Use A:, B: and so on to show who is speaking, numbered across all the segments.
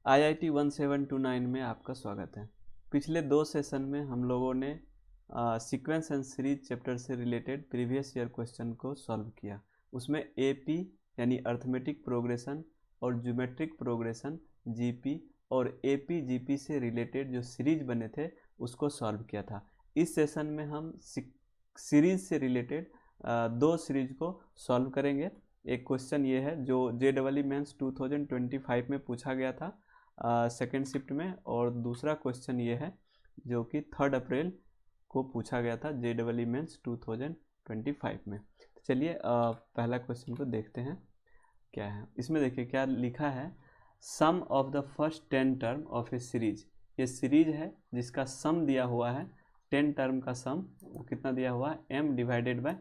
A: IIT 1729 में आपका स्वागत है। पिछले 2 सेशन में हम लोगों ने सीक्वेंस एंड सीरीज चैप्टर से रिलेटेड प्रीवियस ईयर क्वेश्चन को सॉल्व किया। उसमें AP यानी अर्थमेटिक प्रोग्रेशन और ज्योमेट्रिक प्रोग्रेशन GP और AP GP से रिलेटेड जो सीरीज बने थे उसको सॉल्व किया था। इस सेशन में हम सीरीज से रिलेटेड 2 सीरीज को सॉल्व करेंगे। एक क्वेश्चन ये है जो JEE मेंस 2025 में पूछा गया था सेकेंड शिफ्ट में, और दूसरा क्वेश्चन ये है जो कि 3 अप्रैल को पूछा गया था JEE मेंस 2025 में। तो चलिए पहला क्वेश्चन को देखते हैं क्या है। इसमें देखिए क्या लिखा है, sum of the first 10 term of a series. ये सीरीज है जिसका सम दिया हुआ है, 10 टर्म का सम वो कितना दिया हुआ है, m डिवाइडेड बाय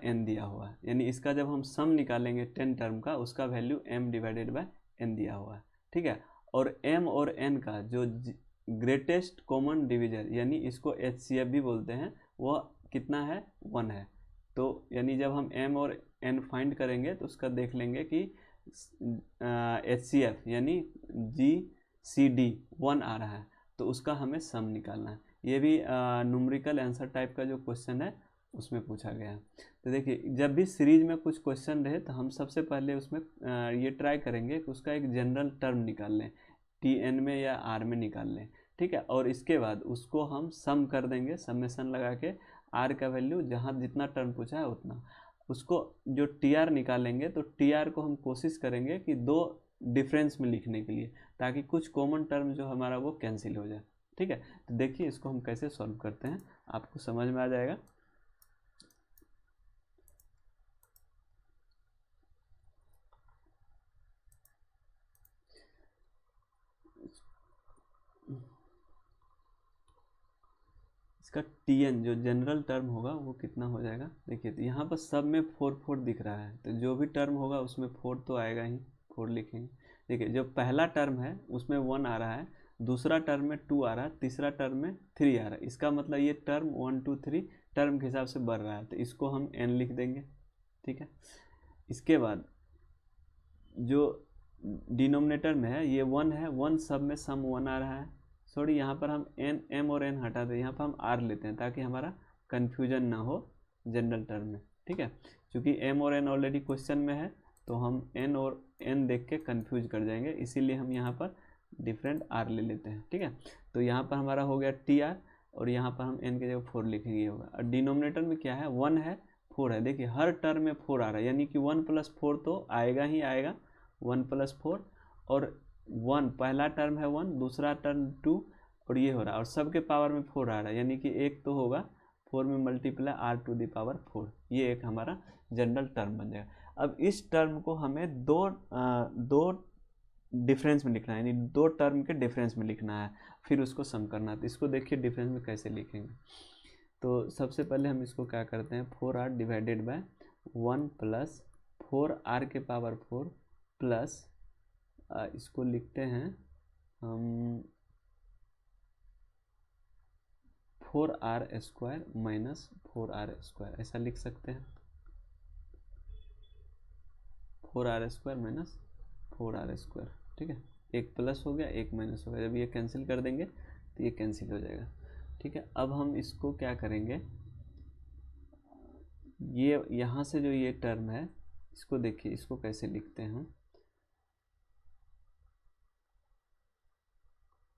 A: n दिया हुआ है। यानी इसका जब हम सम निकालेंगे 10 टर्म का, उसका value m divided by n दिया हुआ है, ठीक है। और m और n का जो ग्रेटेस्ट कॉमन डिविजर यानी इसको HCF भी बोलते हैं, वो कितना है, 1 है। तो यानी जब हम m और n फाइंड करेंगे तो उसका देख लेंगे कि HCF यानी GCD 1 आ रहा है, तो उसका हमें सम निकालना है। ये भी न्यूमेरिकल आंसर टाइप का जो क्वेश्चन है उसमें पूछा गया है। तो देखिए जब भी सीरीज में कुछ क्वेश्चन रहे तो हम सबसे पहले उसमें ये ट्राई करेंगे कि उसका एक जनरल टर्म निकाल लें, TN में या R में निकाल लें, ठीक है। और इसके बाद उसको हम सम कर देंगे, समेशन लगा के R का वैल्यू जहाँ जितना टर्म पूछा है उतना, उसको जो TR निकालेंगे तो TR को हम कोशिश करेंगे कि 2 डिफरेंस में लिखने के लिए, ताकि कुछ कॉमन टर्म जो हमारा वो कैंसिल हो जाए, ठीक है। तो देखिए इसको हम कैसे सॉल्व करते हैं, आपको समझ में आ जाएगा। इसका TN जो जनरल टर्म होगा वो कितना हो जाएगा, देखिए तो यहाँ पर सब में 4 दिख रहा है, तो जो भी टर्म होगा उसमें 4 तो आएगा ही, 4 लिखेंगे। देखिए जो पहला टर्म है उसमें 1 आ रहा है, दूसरा टर्म में 2 आ रहा है, तीसरा टर्म में 3 आ रहा है। इसका मतलब ये टर्म 1 2 3 टर्म के हिसाब से बढ़ रहा है, तो इसको हम n लिख देंगे, ठीक है। इसके बाद जो डिनोमिनेटर में है ये 1 है, 1 सब में सम 1 आ रहा है। सॉरी यहाँ पर हम m और n हटा दें, यहाँ पर हम r लेते हैं ताकि हमारा कन्फ्यूजन ना हो जनरल टर्म में, ठीक है। क्योंकि m और n ऑलरेडी क्वेश्चन में है तो हम n और n देख के कन्फ्यूज कर जाएंगे, इसीलिए हम यहाँ पर डिफरेंट r ले लेते हैं, ठीक है। तो यहाँ पर हमारा हो गया TR, और यहाँ पर हम n के जगह 4 लिखेंगे होगा। और डिनोमिनेटर में क्या है, 1 है 4 है, देखिए हर टर्म में 4 आ रहा है, यानी कि 1 + 4 तो आएगा ही आएगा, 1 + 4, और 1 पहला टर्म है 1, दूसरा टर्म 2, और ये हो रहा है, और सबके पावर में 4 आ रहा है, यानी कि एक तो होगा 4 में मल्टीप्लाई r⁴, ये एक हमारा जनरल टर्म बन जाएगा। अब इस टर्म को हमें दो डिफरेंस में लिखना है, यानी 2 टर्म के डिफरेंस में लिखना है, फिर उसको सम करना है। तो इसको देखिए डिफरेंस में कैसे लिखेंगे। तो सबसे पहले हम इसको क्या करते हैं, 4r डिवाइडेड बाय 1 + 4r के पावर 4 प्लस इसको लिखते हैं हम 4r² माइनस 4r², ऐसा लिख सकते हैं, 4r² माइनस 4r², ठीक है। एक प्लस हो गया एक माइनस हो गया, जब ये कैंसिल कर देंगे तो ये कैंसिल हो जाएगा, ठीक है। अब हम इसको क्या करेंगे, ये यहाँ से जो ये टर्म है इसको देखिए, इसको कैसे लिखते हैं हम,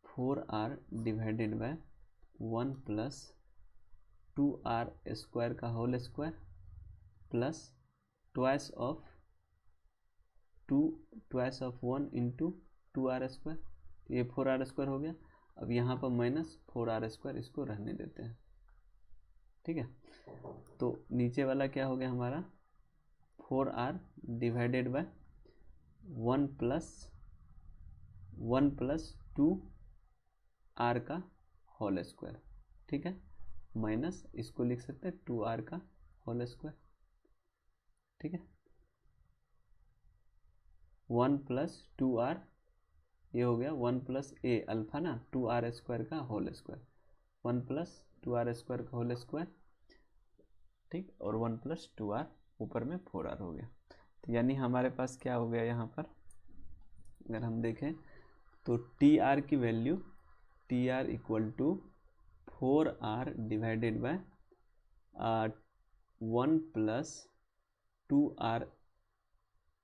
A: 4r डिवाइडेड बाय 1 + 2r² का whole square plus twice of 1 into 2r², ये 4r² हो गया। अब यहाँ पर माइनस 4r², इसको रहने देते हैं, ठीक है। तो नीचे वाला क्या हो गया हमारा, 4r डिवाइडेड बाय 1 + 2r का होल स्क्वायर, ठीक है, माइनस इसको लिख सकते हैं 2r का होल स्क्वायर, ठीक है। 1 + 2r, ये हो गया 1 + a अल्फा ना, 2r² का होल स्क्वायर, 1 + 2r² का होल स्क्वायर, ठीक, और 1 + 2r ऊपर में 4r हो गया। तो यानी हमारे पास क्या हो गया यहाँ पर, अगर हम देखें तो टी आर की value T R equal to 4r divided by 1 plus 2r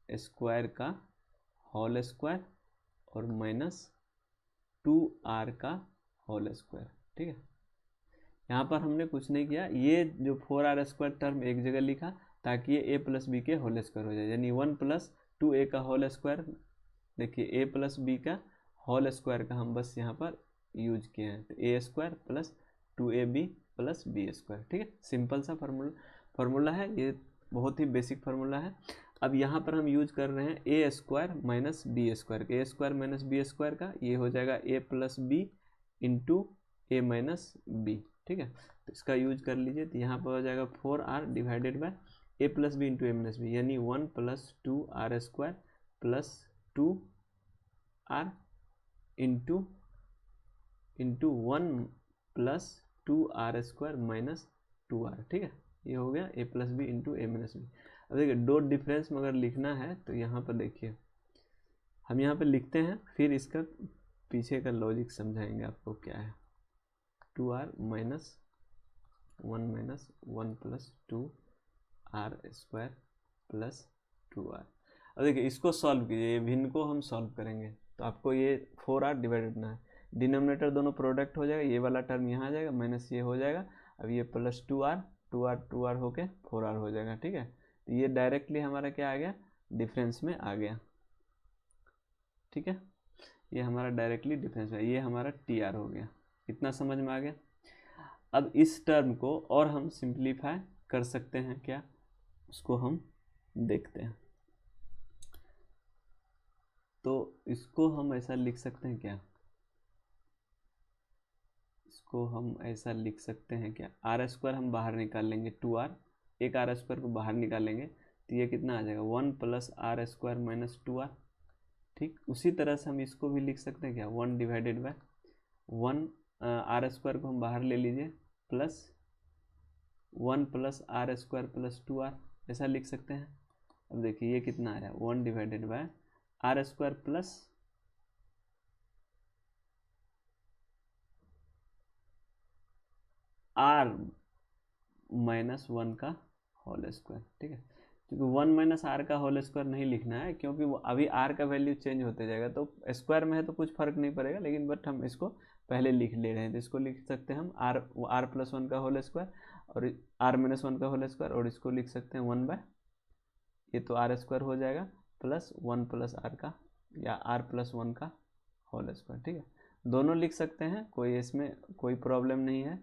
A: square का होल स्क्वायर और माइनस 2r का होल स्क्वायर। ठीक है, यहाँ पर हमने कुछ नहीं किया, ये जो 4r स्क्वायर टर्म एक जगह लिखा ताकि ये a प्लस बी के होल स्क्वायर हो जाए, यानी 1 प्लस 2a का होल स्क्वायर। देखिए a प्लस बी का होल स्क्वायर का हम बस यहाँ पर यूज किए हैं, तो a square plus 2ab plus B square. ठीक है, सिंपल सा फार्मूला है, ये बहुत ही बेसिक फार्मूला है। अब यहाँ पर हम यूज कर रहे हैं ए स्क्वायर माइनस बी स्क्वायर, ए स्क्वायर माइनस बी स्क्वायर का ये हो जाएगा ए plus B into A minus B. ठीक है, तो इसका यूज कर लीजिए, तो यहाँ पर हो जाएगा 4r divided by A plus B into A minus B, यानी 1 plus 2r square plus 2r into 1 plus 2r square minus 2r। ठीक है, ये हो गया A plus B into A minus B. अब देखिए डॉट डिफरेंस में अगर लिखना है तो यहाँ पर देखिए हम यहाँ पर लिखते हैं, फिर इसका पीछे का लॉजिक समझाएंगे आपको क्या है। 2r minus 1 plus 2r square plus 2r। अब देखिए इसको सॉल्व कीजिए, भिन्न को हम सॉल्व करेंगे तो आपको ये 4r डिवाइड करना है, डिनोमिनेटर दोनों प्रोडक्ट हो जाएगा, ये वाला टर्म यहाँ आ जाएगा माइनस ये हो जाएगा, अब ये प्लस 2r होके 4r हो जाएगा। ठीक है, तो ये डायरेक्टली हमारा क्या आ गया, डिफरेंस में आ गया। ठीक है, ये हमारा डायरेक्टली डिफरेंस में, ये हमारा टी आर हो गया। इतना समझ में आ गया। अब इस टर्म को और हम सिंप्लीफाई कर सकते हैं क्या, उसको हम देखते हैं। तो इसको हम ऐसा लिख सकते हैं क्या, इसको हम ऐसा लिख सकते हैं क्या, आर स्क्वायर हम बाहर निकाल लेंगे, 2r, एक आर स्क्वायर को बाहर निकालेंगे तो ये कितना आ जाएगा 1 plus R square minus 2r। ठीक, उसी तरह से हम इसको भी लिख सकते हैं क्या, 1 डिवाइडेड बाय 1 आर स्क्वायर को हम बाहर ले लीजिए plus 1 plus R square plus 2r, ऐसा लिख सकते हैं। अब देखिए ये कितना आया 1 divided by R square plus R minus 1 का होल स्क्वायर। ठीक है, क्योंकि 1 माइनस आर का होल स्क्वायर नहीं लिखना है, क्योंकि वो अभी आर का वैल्यू चेंज होते जाएगा, तो स्क्वायर में है तो कुछ फर्क नहीं पड़ेगा, लेकिन बट हम इसको पहले लिख ले रहे हैं, तो इसको लिख सकते हैं हम आर प्लस 1 का होल स्क्वायर और आर माइनस 1 का होल स्क्वायर, और इसको लिख सकते हैं 1 बाय ये तो आर स्क्वायर हो जाएगा प्लस 1 प्लस आर का या आर प्लस 1 का होल स्क्वायर। ठीक है, दोनों लिख सकते हैं, कोई इसमें कोई प्रॉब्लम नहीं है,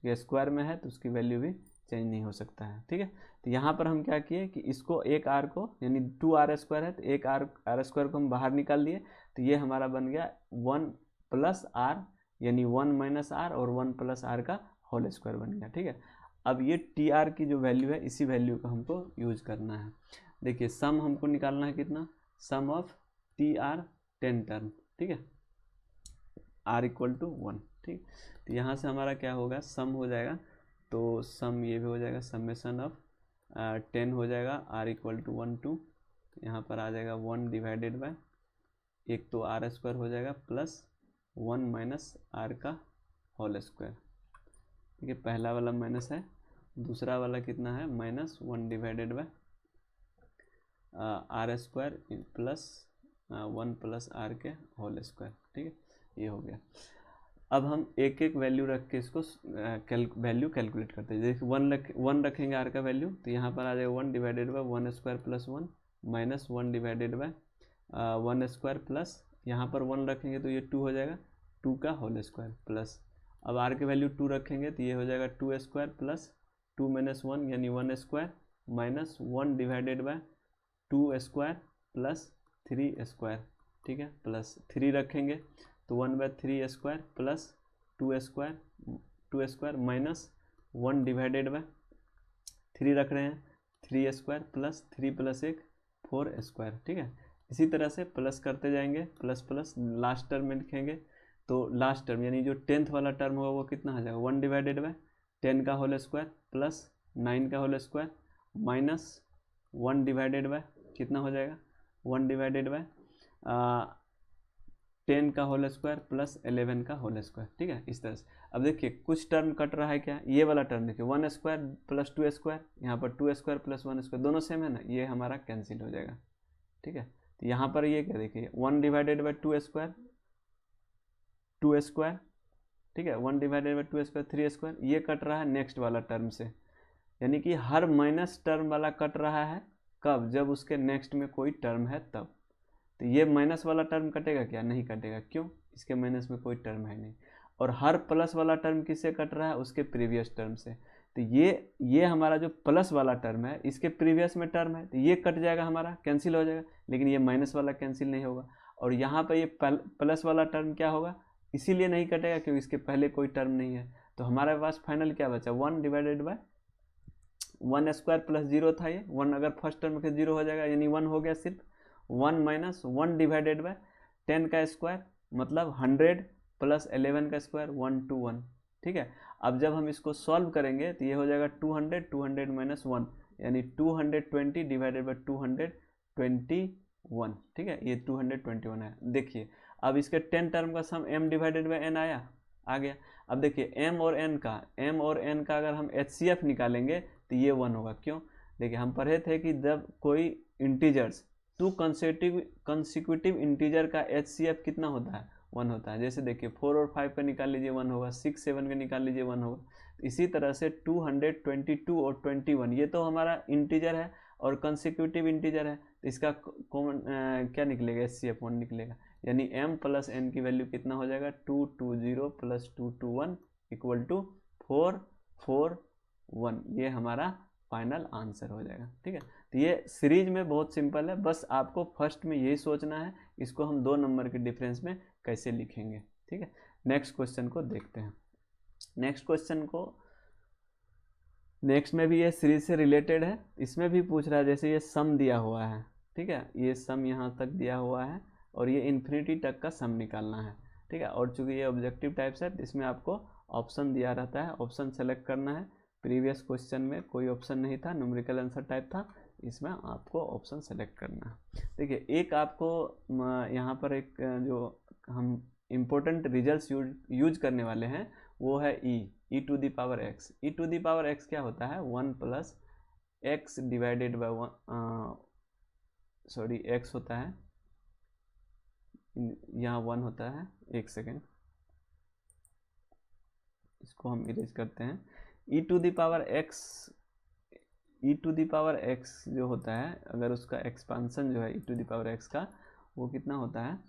A: क्योंकि स्क्वायर में है तो उसकी वैल्यू भी चेंज नहीं हो सकता है। ठीक है, तो यहाँ पर हम क्या किए कि इसको एक आर को, यानी 2r स्क्वायर है तो एक आर स्क्वायर को हम बाहर निकाल दिए, तो ये हमारा बन गया 1 प्लस आर, यानी 1 माइनस आर और 1 प्लस आर का होल स्क्वायर बन गया। ठीक है, अब ये टी आर की जो वैल्यू है इसी वैल्यू का हमको यूज करना है। देखिए सम हमको निकालना है कितना, सम ऑफ टी आर 10 टर्म। ठीक है, r इक्वल टू 1। ठीक, तो यहाँ से हमारा क्या होगा, सम हो जाएगा, तो सम ये भी हो जाएगा, समेसन ऑफ 10 हो जाएगा, r इक्वल टू 1 टू यहाँ पर आ जाएगा 1 डिवाइडेड बाय एक तो आर स्क्वायर हो जाएगा प्लस 1 माइनस आर का होल स्क्वायर। ठीक है, पहला वाला माइनस है, दूसरा वाला कितना है minus 1 divided by R square plus 1 plus R के होल स्क्वायर। ठीक है, ये हो गया। अब हम एक एक वैल्यू रख के इसको वैल्यू कैलकुलेट करते हैं। जैसे 1 रखेंगे आर का वैल्यू, तो यहाँ पर आ जाएगा 1 divided by 1 square plus 1 minus 1 divided by 1 square plus यहाँ पर 1 रखेंगे तो ये 2 हो जाएगा, 2 का होल स्क्वायर प्लस, अब आर के वैल्यू 2 रखेंगे तो ये हो जाएगा 2 स्क्वायर प्लस 2 माइनस 1 यानी 1 square minus 1 divided bye 2 square plus 3 square. ठीक है, प्लस 3 रखेंगे तो 1/3 square plus 2 square minus 1 divided bye 3 रख रहे हैं 3 स्क्वायर प्लस 3 प्लस 1 4 स्क्वायर। ठीक है, इसी तरह से प्लस करते जाएंगे, प्लस प्लस लास्ट टर्म में लिखेंगे, तो लास्ट टर्म यानी जो 10th वाला टर्म होगा वो कितना आ जाएगा 1 डिवाइडेड बाय 10 का होल स्क्वायर प्लस 9 का whole square minus 1 divided by कितना हो जाएगा 1 डिवाइडेड बाय 10 का होल स्क्वायर प्लस 11 का होल स्क्वायर, ठीक है, इस तरह से। अब देखिए कुछ टर्म कट रहा है क्या, ये वाला टर्म देखिए 1 स्क्वायर प्लस 2 स्क्वायर, यहाँ पर 2 स्क्वायर प्लस 1 स्क्वायर दोनों सेम है ना, ये हमारा कैंसिल हो जाएगा, ठीक है। तो यहाँ पर ये क्या देखिए 1 डिवाइडेड बाई 2 स्क्वायर, 2 स्क्वायर, ठीक है, 1 डिवाइडेड बाई 2 स्क्वायर 3 स्क्वायर, ये कट रहा है नेक्स्ट वाला टर्म से, यानी कि हर माइनस टर्म वाला कट रहा है कब, जब उसके नेक्स्ट में कोई टर्म है तब। तो ये माइनस वाला टर्म कटेगा क्या, नहीं कटेगा, क्यों, इसके माइनस में कोई टर्म है नहीं। और हर प्लस वाला टर्म किससे कट रहा है, उसके प्रीवियस टर्म से। तो ये हमारा जो प्लस वाला टर्म है इसके प्रीवियस में टर्म है, तो ये कट जाएगा हमारा, कैंसिल हो जाएगा, लेकिन ये माइनस वाला कैंसिल नहीं होगा। और यहाँ पर ये प्लस वाला टर्म क्या होगा, इसीलिए नहीं कटेगा क्योंकि इसके पहले कोई टर्म नहीं है। तो हमारे पास फाइनल क्या बचा, 1 डिवाइडेड बाय 1 स्क्वायर प्लस 0 था, ये 1 अगर फर्स्ट टर्म के 0 हो जाएगा, यानी 1 हो गया सिर्फ। 1 माइनस 1 डिवाइडेड बाय 10 का स्क्वायर मतलब 100 प्लस 11 का स्क्वायर 121, ठीक है। अब जब हम इसको सॉल्व करेंगे तो ये हो जाएगा 200, 200 माइनस 1 यानी 220 डिवाइडेड बाई 221, ठीक है, ये 221 है। देखिए अब इसके 10 टर्म का सम m डिवाइडेड बाई n आ गया। अब देखिए m और n का अगर हम HCF निकालेंगे तो ये 1 होगा, क्यों, देखिए हम पढ़े थे कि जब कोई इंटीजर्स 2 कंसेक्यूटिव इंटीजर का HCF कितना होता है, 1 होता है। जैसे देखिए 4 और 5 का निकाल लीजिए 1 होगा, 6 7 का निकाल लीजिए 1 होगा। इसी तरह से 222 और 21 ये तो हमारा इंटीजर है और कंसेक्यूटिव इंटीजर है, तो इसका कॉमन क्या निकलेगा, HCF 1 निकलेगा, यानी m प्लस n की वैल्यू कितना हो जाएगा 220 प्लस 221 इक्वल टू 441, ये हमारा फाइनल आंसर हो जाएगा, ठीक है। तो ये सीरीज में बहुत सिंपल है, बस आपको फर्स्ट में यही सोचना है इसको हम 2 नंबर के डिफरेंस में कैसे लिखेंगे, ठीक है। नेक्स्ट क्वेश्चन को देखते हैं। नेक्स्ट में भी ये सीरीज से रिलेटेड है, इसमें भी पूछ रहा है, जैसे ये सम दिया हुआ है, ठीक है, ये सम यहाँ तक दिया हुआ है और ये इन्फिनिटी तक का सम निकालना है, ठीक है। और चूंकि ये ऑब्जेक्टिव टाइप्स है इसमें आपको ऑप्शन दिया रहता है, ऑप्शन सेलेक्ट करना है। प्रीवियस क्वेश्चन में कोई ऑप्शन नहीं था, न्यूमेरिकल आंसर टाइप था, इसमें आपको ऑप्शन सेलेक्ट करना है। देखिए एक आपको यहाँ पर एक जो हम इम्पोर्टेंट रिजल्ट्स यूज करने वाले हैं वो है e to the power x। e to the power x क्या होता है, 1 plus X divided by x होता है, यहाँ 1 होता है, एक सेकेंड इसको हम इरेज करते हैं। e to the power x जो होता है, अगर उसका एक्सपांसन जो है e to the power x का वो कितना होता है,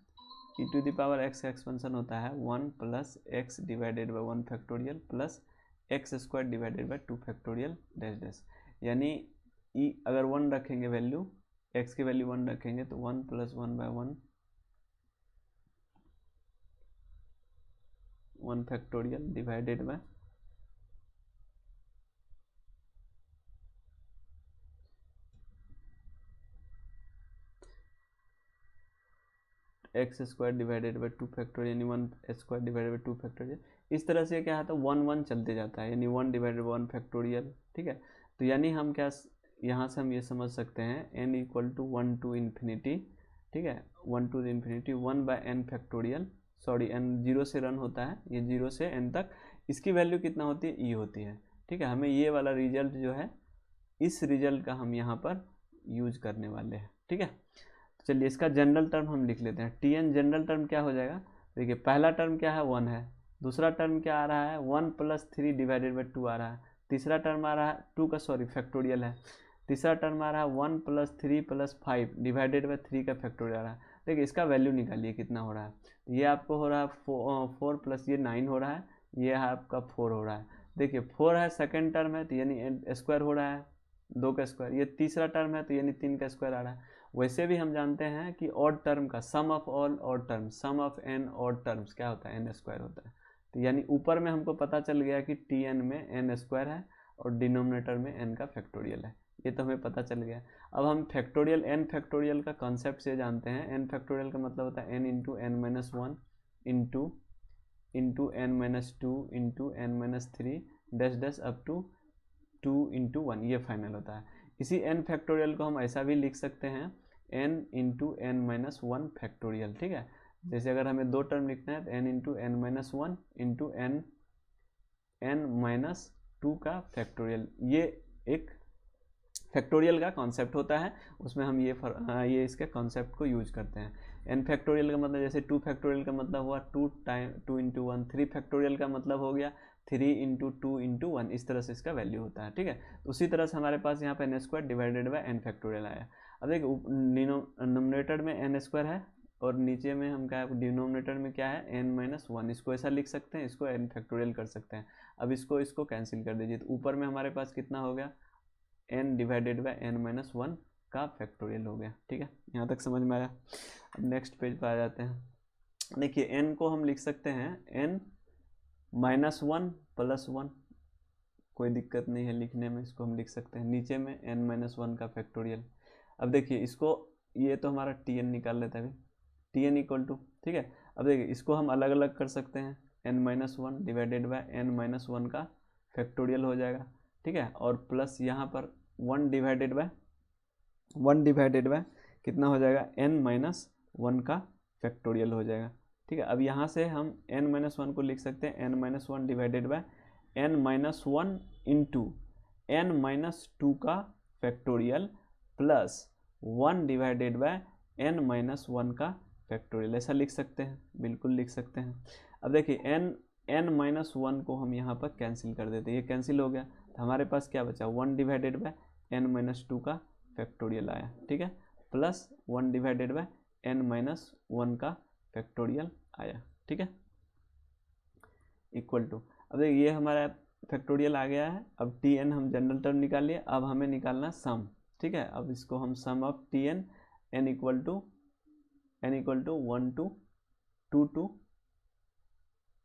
A: e to the power x का एक्सपेंशन होता है 1 plus X divided by 1 factorial plus X square divided by 2 factorial dash dash, यानी e अगर 1 रखेंगे वैल्यू, x की वैल्यू 1 रखेंगे तो 1 plus 1 by 1 factorial divided by x square divided by 2 factorial यानी 1 स्क्वायर डिवाइडेड बाई 2 फैक्टोरियल। इस तरह से क्या आता है 1 1 चलते जाता है, यानी 1 डिवाइडेड बाई 1 फैक्टोरियल, ठीक है। तो यानी हम क्या यहाँ से हम ये समझ सकते हैं n equal to 1 to infinity, ठीक है, 1 to infinity 1 by n factorial, sorry n 0 से रन होता है, ये 0 से n तक, इसकी वैल्यू कितना होती है, e होती है, ठीक है। हमें ये वाला रिजल्ट जो है, इस रिजल्ट का हम यहाँ पर यूज करने वाले हैं, ठीक है। चलिए इसका जनरल टर्म हम लिख लेते हैं। tn जनरल टर्म क्या हो जाएगा, देखिए पहला टर्म क्या है 1 है, दूसरा टर्म क्या आ रहा है 1 प्लस 3 डिवाइडेड बाई 2 आ रहा है, तीसरा टर्म आ रहा है 2 का फैक्टोरियल है, तीसरा टर्म आ रहा है 1 प्लस 3 प्लस 5 डिवाइडेड बाई 3 का फैक्टोरियल आ रहा है। देखिए इसका वैल्यू निकालिए कितना हो रहा है, ये आपको हो रहा है 4 प्लस ये 9 हो रहा है, ये है आपका 4 हो रहा है। देखिए 4 है सेकेंड टर्म है तो यानी स्क्वायर हो रहा है 2 का स्क्वायर, ये तीसरा टर्म है तो यानी 3 का स्क्वायर आ रहा है। वैसे भी हम जानते हैं कि ऑड टर्म का sum of all odd term, sum of n odd terms क्या होता है, n स्क्वायर होता है। तो यानी ऊपर में हमको पता चल गया कि tn में n स्क्वायर है और डिनोमिनेटर में n का फैक्टोरियल है, ये तो हमें पता चल गया। अब हम फैक्टोरियल n फैक्टोरियल का कॉन्सेप्ट से जानते हैं, n फैक्टोरियल का मतलब होता है n into n minus 1 into n minus 2 into n minus 3 dash dash up to 2 into 1, ये फाइनल होता है। इसी n फैक्टोरियल को हम ऐसा भी लिख सकते हैं n into n minus 1 factorial, ठीक है। जैसे अगर हमें 2 टर्म लिखना है तो n into N minus one into N minus two का फैक्टोरियल, ये एक फैक्टोरियल का कॉन्सेप्ट होता है, उसमें हम ये इसके कॉन्सेप्ट को यूज करते हैं। n फैक्टोरियल का मतलब जैसे 2 फैक्टोरियल का मतलब हुआ 2 इंटू वन, 3 फैक्टोरियल का मतलब हो गया 3 इंटू टू इंटू वन, इस तरह से इसका वैल्यू होता है। ठीक है, उसी तरह से हमारे पास यहाँ पे n square divided by n factorial आया। अब देखिए नोमिनेटर में n स्क्वायर है और नीचे में हम क्या है, डिनोमिनेटर में क्या है n माइनस वन, इसको ऐसा लिख सकते हैं, इसको n फैक्टोरियल कर सकते हैं। अब इसको कैंसिल कर दीजिए, तो ऊपर में हमारे पास कितना हो गया, n divided by n minus one का फैक्टोरियल हो गया। ठीक है, यहाँ तक समझ में आया। अब नेक्स्ट पेज पर आ जाते हैं। देखिए n को हम लिख सकते हैं n minus one plus one, कोई दिक्कत नहीं है लिखने में, इसको हम लिख सकते हैं। नीचे में n माइनस वन का फैक्टोरियल। अब देखिए इसको, ये तो हमारा tn निकाल लेता है अभी, tn इक्वल टू, ठीक है। अब देखिए इसको हम अलग अलग कर सकते हैं, n minus one divided by n minus one का फैक्टोरियल हो जाएगा। ठीक है, और प्लस यहाँ पर वन डिवाइडेड बाय कितना हो जाएगा, n माइनस वन का फैक्टोरियल हो जाएगा। ठीक है, अब यहाँ से हम n माइनस वन को लिख सकते हैं n minus one divided by n minus one into n minus two का factorial plus one divided by n minus one का फैक्टोरियल, ऐसा लिख सकते हैं, बिल्कुल लिख सकते हैं। अब देखिए n माइनस वन को हम यहाँ पर कैंसिल कर देते हैं, ये कैंसिल हो गया, तो हमारे पास क्या बचा, one divided by n minus two का फैक्टोरियल आया। ठीक है, plus one divided by n minus one का फैक्टोरियल आया। ठीक है, इक्वल टू, अब देखिए ये हमारा फैक्टोरियल आ गया है। अब tn हम जनरल टर्म निकाल लिए, अब हमें निकालना सम। ठीक है, अब इसको हम sum of tn n equal to one two two two,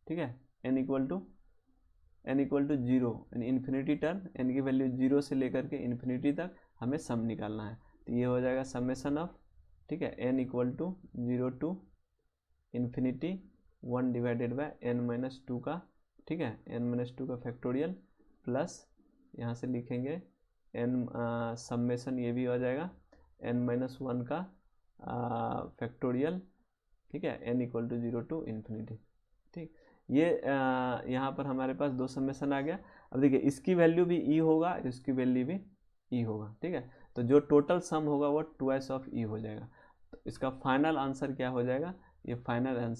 A: ठीक है, n इक्वल टू जीरो, यानी इन्फिनिटी टर्म, n की वैल्यू जीरो से लेकर के इन्फिनिटी तक हमें सम निकालना है। तो ये हो जाएगा समेशन ऑफ, ठीक है, n equal to zero to infinity one divided by n minus two का, ठीक है, n माइनस टू का फैक्टोरियल प्लस यहाँ से लिखेंगे n समेशन, ये भी हो जाएगा n माइनस वन का फैक्टोरियल, ठीक है, n equal to zero to infinity. ठीक, ये यहाँ पर हमारे पास दो समेशन आ गया। अब देखिए इसकी वैल्यू भी e होगा, इसकी वैल्यू भी e होगा। ठीक है, तो जो टोटल सम होगा वो ट्वाइस ऑफ e हो जाएगा। तो इसका फाइनल आंसर क्या हो जाएगा, ये फाइनल आंसर